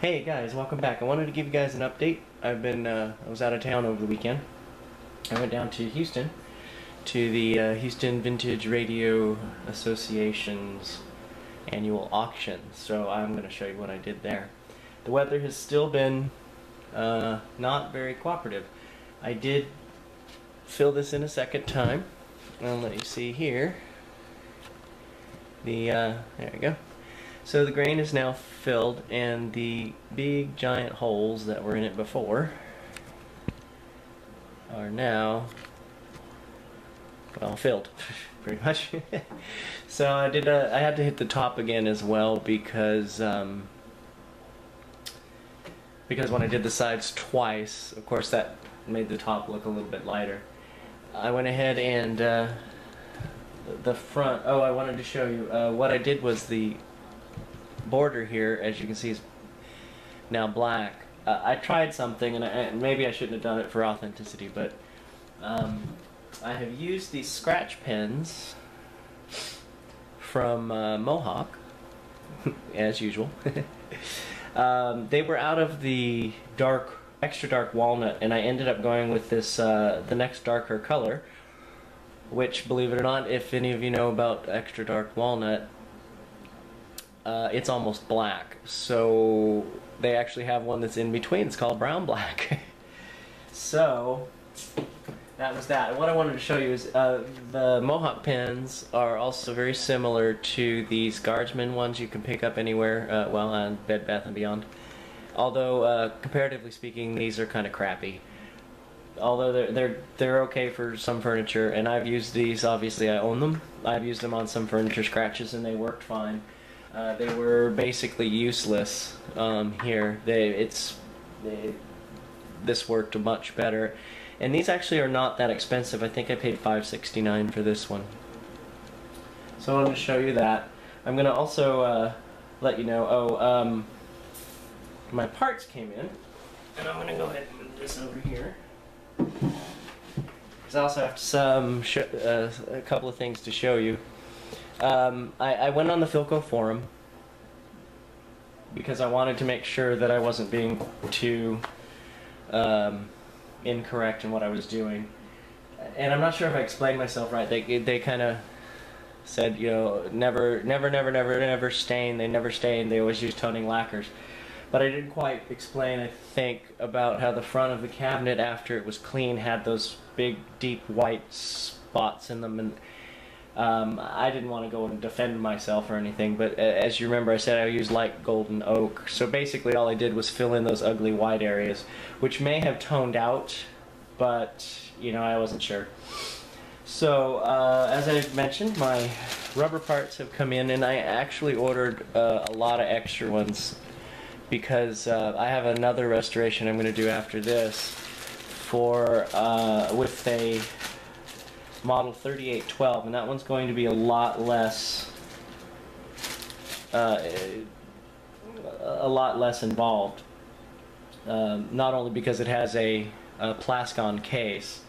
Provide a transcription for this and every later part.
Hey guys, welcome back. I wanted to give you guys an update. I was out of town over the weekend. I went down to Houston to the Houston Vintage Radio Association's annual auction. So I'm going to show you what I did there. The weather has still been not very cooperative. I did fill this in a second time. I'll let you see here. There we go. So the grain is now filled, and the big giant holes that were in it before are now, well, filled, pretty much. So I had to hit the top again as well because when I did the sides twice, of course that made the top look a little bit lighter. I went ahead and the front, I wanted to show you, what I did was the border here, as you can see, is now black. I tried something, and maybe I shouldn't have done it for authenticity, but I have used these scratch pens from Mohawk, as usual. They were out of the extra dark walnut, and I ended up going with this, the next darker color, which, believe it or not, if any of you know about extra dark walnut, it's almost black. So they actually have one that's in between. It's called brown black. So that was that. And what I wanted to show you is the Mohawk pens are also very similar to these Guardsman ones you can pick up anywhere, well, on Bed Bath & Beyond. Although comparatively speaking, these are kind of crappy. Although they're okay for some furniture, and I've used these. Obviously I own them. I've used them on some furniture scratches and they worked fine. They were basically useless here. This worked much better, and these actually are not that expensive. I think I paid $5.69 for this one. So I'm going to show you that. I'm going to also let you know. My parts came in, and I'm going to go ahead and move this over here. Because I also have a couple of things to show you. I went on the Philco forum because I wanted to make sure that I wasn't being too incorrect in what I was doing. And I'm not sure if I explained myself right. They kind of said, you know, never stain. They never stain. They always use toning lacquers. But I didn't quite explain, I think, about how the front of the cabinet, after it was clean, had those big, deep white spots in them. And I didn't want to go and defend myself or anything, but as you remember, I said I used light golden oak. So basically all I did was fill in those ugly white areas, which may have toned out, but, you know, I wasn't sure. So, as I mentioned, my rubber parts have come in, and I actually ordered a lot of extra ones, because I have another restoration I'm going to do after this with a model 3812, and that one's going to be a lot less involved. Not only because it has a Plascon case.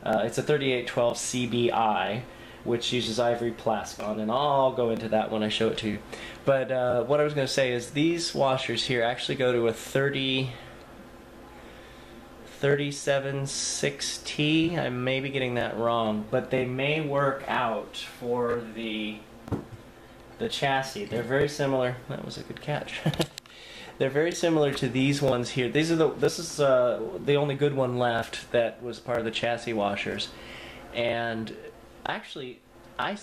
It's a 3812 CBI, which uses ivory Plascon, and I'll go into that when I show it to you. But what I was going to say is these washers here actually go to a 37.6T. I may be getting that wrong, but they may work out for the chassis. They're very similar. That was a good catch. They're very similar to these ones here. This is the only good one left that was part of the chassis washers. And actually, I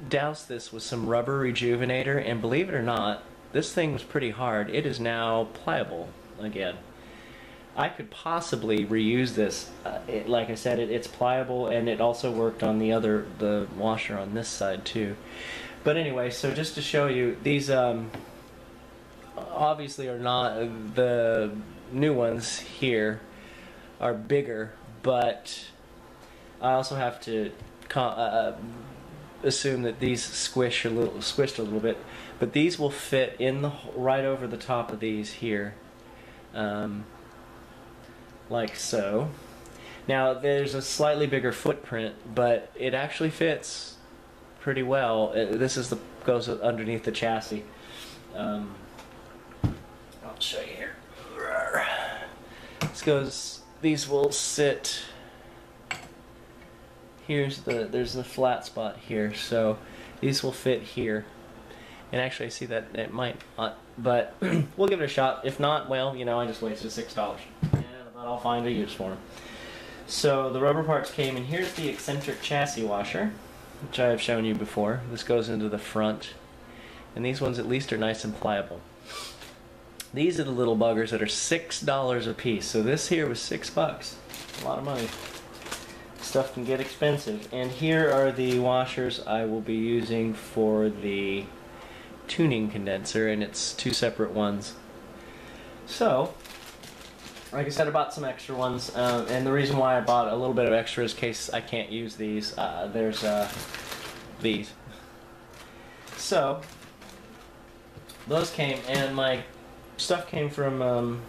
doused this with some rubber rejuvenator, and believe it or not, this thing was pretty hard. It is now pliable again. I could possibly reuse this. Like I said, it's pliable, and it also worked on the washer on this side too. But anyway, so just to show you, these obviously are not, the new ones here are bigger, but I also have to assume that these squished a little bit, but these will fit in right over the top of these here, like so. Now there's a slightly bigger footprint, but it actually fits pretty well. This is goes underneath the chassis. I'll show you. These will sit. There's the flat spot here, so these will fit here. And actually, I see that it might not, but we'll give it a shot. If not, well, you know, I just wasted $6, and I'll find a use for them. So the rubber parts came, and here's the eccentric chassis washer, which I have shown you before. This goes into the front, and these ones at least are nice and pliable. These are the little buggers that are $6 a piece. So this here was $6, a lot of money. Stuff can get expensive. And here are the washers I will be using for the tuning condenser, and it's 2 separate ones. So, like I said, I bought some extra ones, and the reason why I bought a little bit of extra is in case I can't use these. There's these. So, those came, and my stuff came from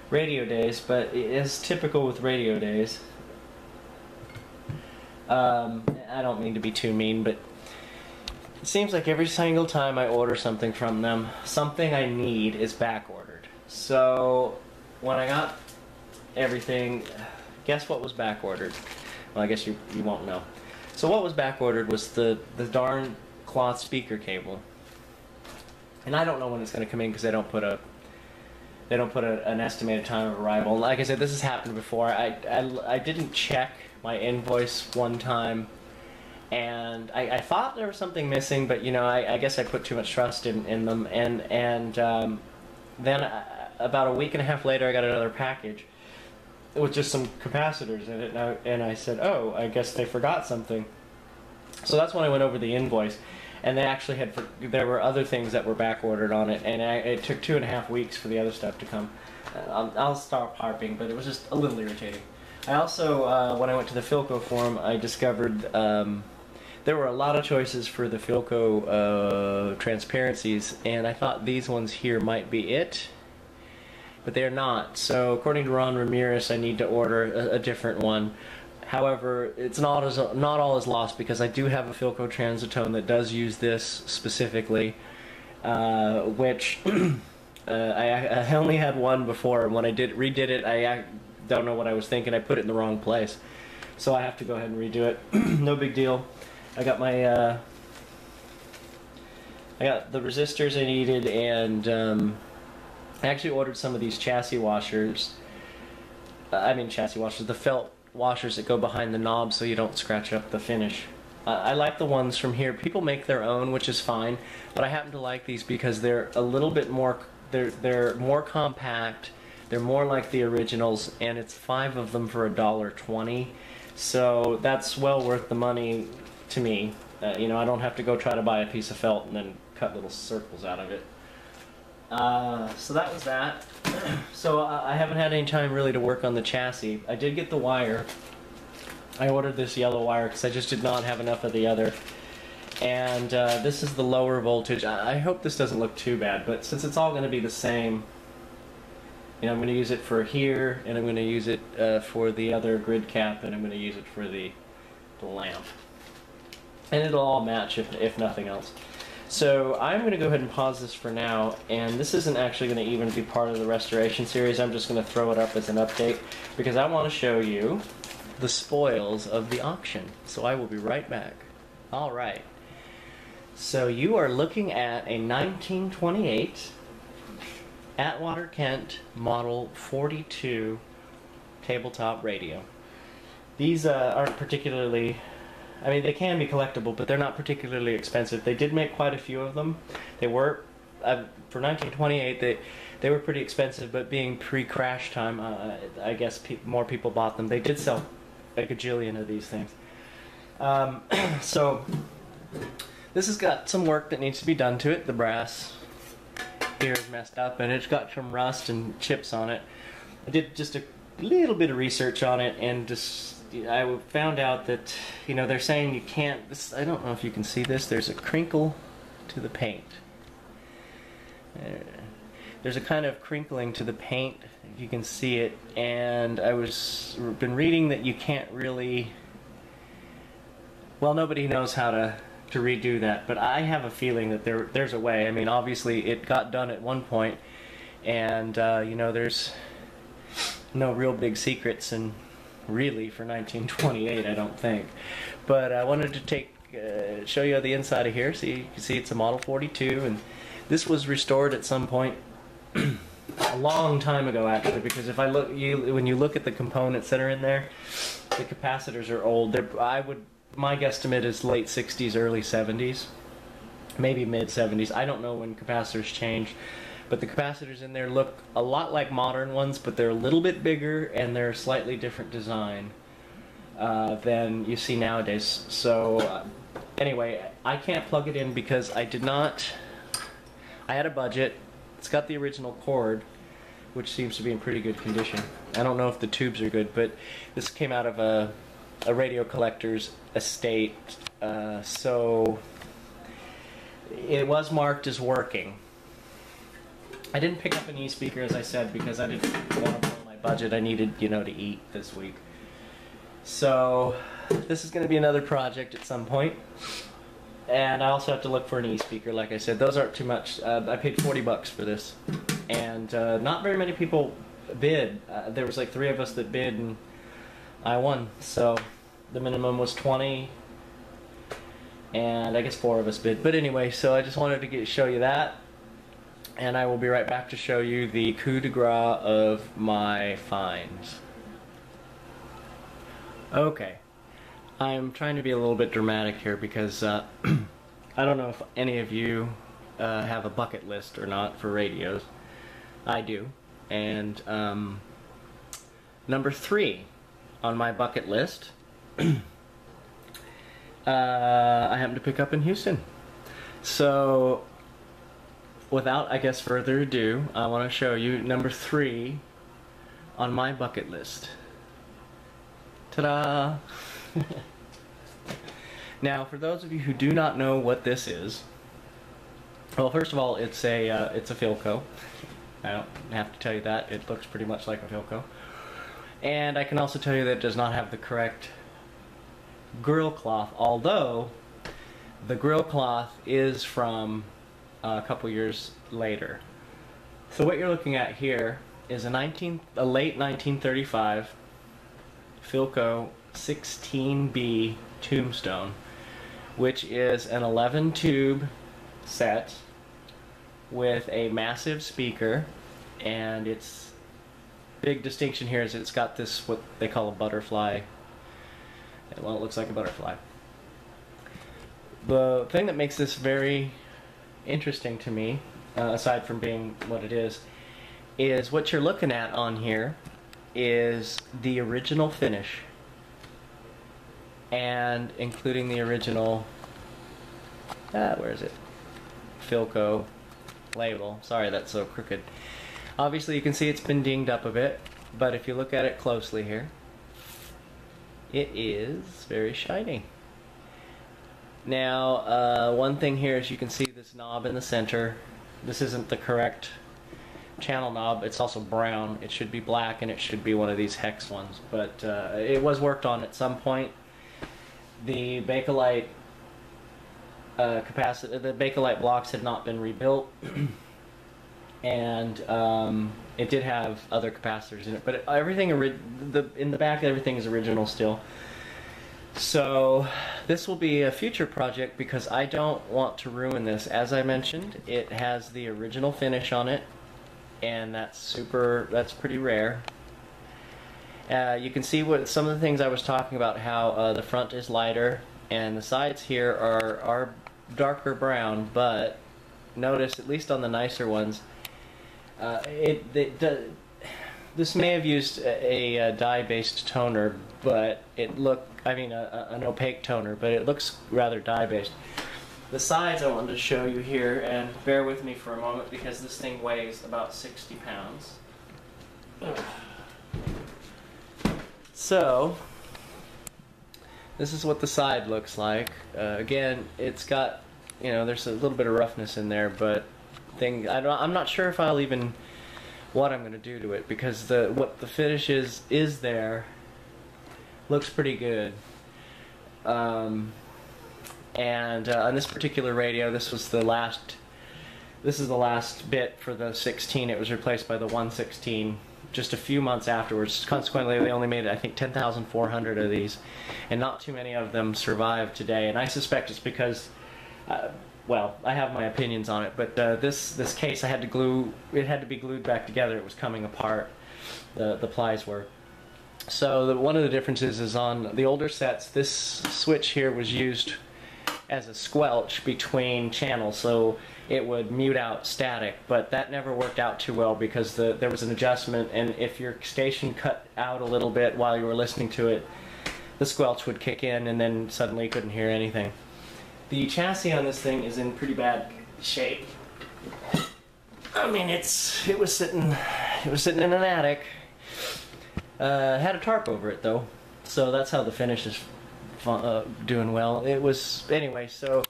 Radio Days, but as typical with Radio Days, I don't mean to be too mean, but it seems like every single time I order something from them, something I need is back-ordered. So when I got everything, guess what was back-ordered? Well, I guess you won't know. So what was back-ordered was the darn cloth speaker cable. And I don't know when it's going to come in because they don't put an estimated time of arrival. Like I said, this has happened before. I didn't check my invoice one time, and I thought there was something missing, but you know, I guess I put too much trust in them, and then about a week and a half later I got another package with just some capacitors in it, and I said, oh, I guess they forgot something. So that's when I went over the invoice, and they actually there were other things that were back ordered on it, and it took 2.5 weeks for the other stuff to come. I'll stop harping, but it was just a little irritating. I also, when I went to the Philco forum, I discovered there were a lot of choices for the Philco transparencies, and I thought these ones here might be it, but they're not. So according to Ron Ramirez, I need to order a different one. However, it's not all is lost, because I do have a Philco transitone that does use this specifically, which I only had one before, and when I redid it, I don't know what I was thinking. I put it in the wrong place, so I have to go ahead and redo it. No big deal. I got my I got the resistors I needed, and I actually ordered some of these chassis washers. The felt washers that go behind the knob so you don't scratch up the finish. I like the ones from here. People make their own, which is fine, but I happen to like these because they're a little bit more. They're more compact. They're more like the originals, and it's 5 of them for $1.20, so that's well worth the money to me. You know, I don't have to go try to buy a piece of felt and then cut little circles out of it. So that was that. So I haven't had any time really to work on the chassis. I did get the wire. I ordered this yellow wire because I just did not have enough of the other. And this is the lower voltage. I hope this doesn't look too bad, but since it's all going to be the same, you know, I'm going to use it for here, and I'm going to use it for the other grid cap, and I'm going to use it for the lamp. And it'll all match if nothing else. So I'm going to go ahead and pause this for now, and this isn't actually going to even be part of the restoration series. I'm just going to throw it up as an update, because I want to show you the spoils of the auction. So I will be right back. Alright. So you are looking at a 1928 Atwater Kent Model 42 tabletop radio. These aren't particularly, I mean, they can be collectible, but they're not particularly expensive. They did make quite a few of them. They were, for 1928, they were pretty expensive, but being pre-crash time, I guess more people bought them. They did sell a gajillion of these things. So this has got some work that needs to be done to it. The brass here is messed up, and it's got some rust and chips on it. I did just a little bit of research on it, and just I found out that, you know, they're saying you can't, I don't know if you can see this, there's a crinkle to the paint. There's a kind of crinkling to the paint, if you can see it, and been reading that you can't really, well, nobody knows how to redo that, but I have a feeling that there's a way. I mean, obviously it got done at one point, and you know, there's no real big secrets, and really for 1928, I don't think. But I wanted to show you the inside of here. So you can see it's a Model 42, and this was restored at some point a long time ago, actually. Because if I look, when you look at the components that are in there, the capacitors are old. My guesstimate is late 60s, early 70s, maybe mid 70s. I don't know when capacitors changed. But the capacitors in there look a lot like modern ones, but they're a little bit bigger and they're a slightly different design than you see nowadays. So anyway, I can't plug it in because I had a budget. It's got the original cord, which seems to be in pretty good condition. I don't know if the tubes are good, but this came out of a radio collector's estate, so it was marked as working. I didn't pick up an e-speaker, as I said, because I didn't want to blow my budget. I needed, to eat this week. So this is going to be another project at some point. And I also have to look for an e-speaker, like I said. Those aren't too much. I paid $40 for this. And not very many people bid. There was like 3 of us that bid, and I won. So the minimum was $20. And I guess 4 of us bid. But anyway, so I just wanted to show you that. And I will be right back to show you the coup de grace of my finds. Okay. I'm trying to be a little bit dramatic here because I don't know if any of you have a bucket list or not for radios. I do. And number 3 on my bucket list I happened to pick up in Houston. So without, I guess, further ado, I want to show you number 3 on my bucket list. Ta-da! Now, for those of you who do not know what this is, well, first of all, it's a philco. I don't have to tell you that. It looks pretty much like a philco. And I can also tell you that it does not have the correct grill cloth, although the grill cloth is from a couple years later. So what you're looking at here is a late 1935 Philco 16B Tombstone, which is an 11 tube set with a massive speaker, and its big distinction here is it's got this, what they call a butterfly. Well, it looks like a butterfly. The thing that makes this very interesting to me, aside from being what it is what you're looking at on here is the original finish, and including the original where is it, Philco label. Sorry, that's so crooked. Obviously you can see it's been dinged up a bit, but if you look at it closely here, it is very shiny. Now, one thing here is you can see this knob in the center. This isn't the correct channel knob. It's also brown. It should be black, and it should be one of these hex ones. But it was worked on at some point. The Bakelite the Bakelite blocks had not been rebuilt, and it did have other capacitors in it. But everything in the back, everything is original still. So this will be a future project because I don't want to ruin this. As I mentioned, it has the original finish on it, and that's pretty rare. You can see what some of the things I was talking about, how the front is lighter and the sides here are darker brown, but notice, at least on the nicer ones, this may have used a dye-based toner, but an opaque toner, but it looks rather dye-based. The sides I wanted to show you here, and bear with me for a moment because this thing weighs about 60 pounds. So, this is what the side looks like. Again, it's got, there's a little bit of roughness in there, but I'm not sure if I'll even what I'm going to do to it, because what the finish is there looks pretty good. And on this particular radio, this is the last bit for the 16. It was replaced by the 116 just a few months afterwards. Consequently, they only made, I think, 10,400 of these, and not too many of them survive today. And I suspect it's because, well, I have my opinions on it, but this case, I had to glue. It had to be glued back together. It was coming apart. The plies were. So one of the differences is on the older sets, this switch here was used as a squelch between channels, so it would mute out static, but that never worked out too well because there was an adjustment, and if your station cut out a little bit while you were listening to it, the squelch would kick in and then suddenly you couldn't hear anything. The chassis on this thing is in pretty bad shape. I mean, it was sitting in an attic. Had a tarp over it though, so that's how the finish is doing well. It was, anyway, so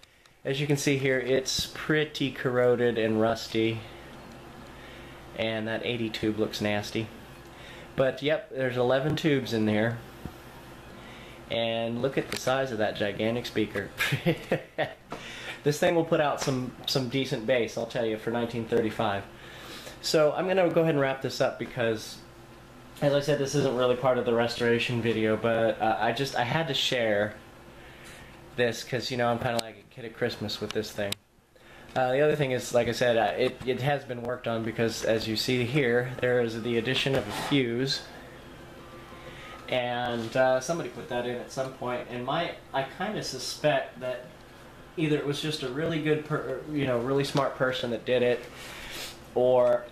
as you can see here, it's pretty corroded and rusty, and that 80 tube looks nasty. But yep, there's 11 tubes in there, and look at the size of that gigantic speaker. This thing will put out some decent bass, I'll tell you, for 1935. So I'm gonna go ahead and wrap this up because, as I said, this isn't really part of the restoration video, but I had to share this because, you know, I'm kind of like a kid at Christmas with this thing. The other thing is, like I said, it has been worked on because, as you see here, there is the addition of a fuse, and somebody put that in at some point, and I kind of suspect that either it was just a really good, really smart person that did it, or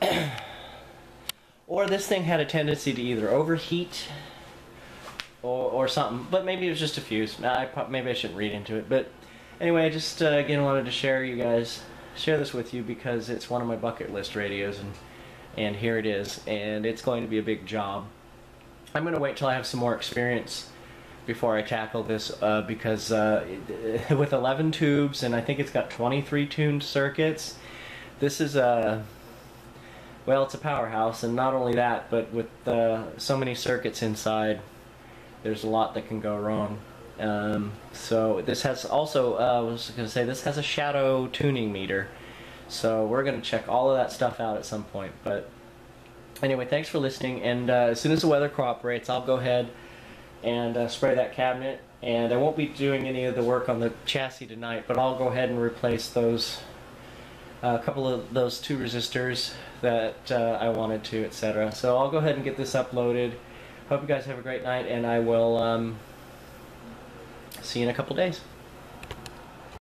this thing had a tendency to either overheat or something, but maybe it was just a fuse. Maybe I shouldn't read into it, but anyway, I just again wanted to share this with you because it's one of my bucket list radios, and here it is, and it's going to be a big job. I'm going to wait till I have some more experience before I tackle this because with 11 tubes, and I think it's got 23 tuned circuits, this is a well, it's a powerhouse, and not only that, but with so many circuits inside, there's a lot that can go wrong. So this has also, I was going to say, this has a shadow tuning meter. So we're going to check all of that stuff out at some point. But anyway, thanks for listening, and as soon as the weather cooperates, I'll go ahead and spray that cabinet. And I won't be doing any of the work on the chassis tonight, but I'll go ahead and replace those, a couple of those 2 resistors that I wanted to, etc. So I'll go ahead and get this uploaded. Hope you guys have a great night, and I will see you in a couple days.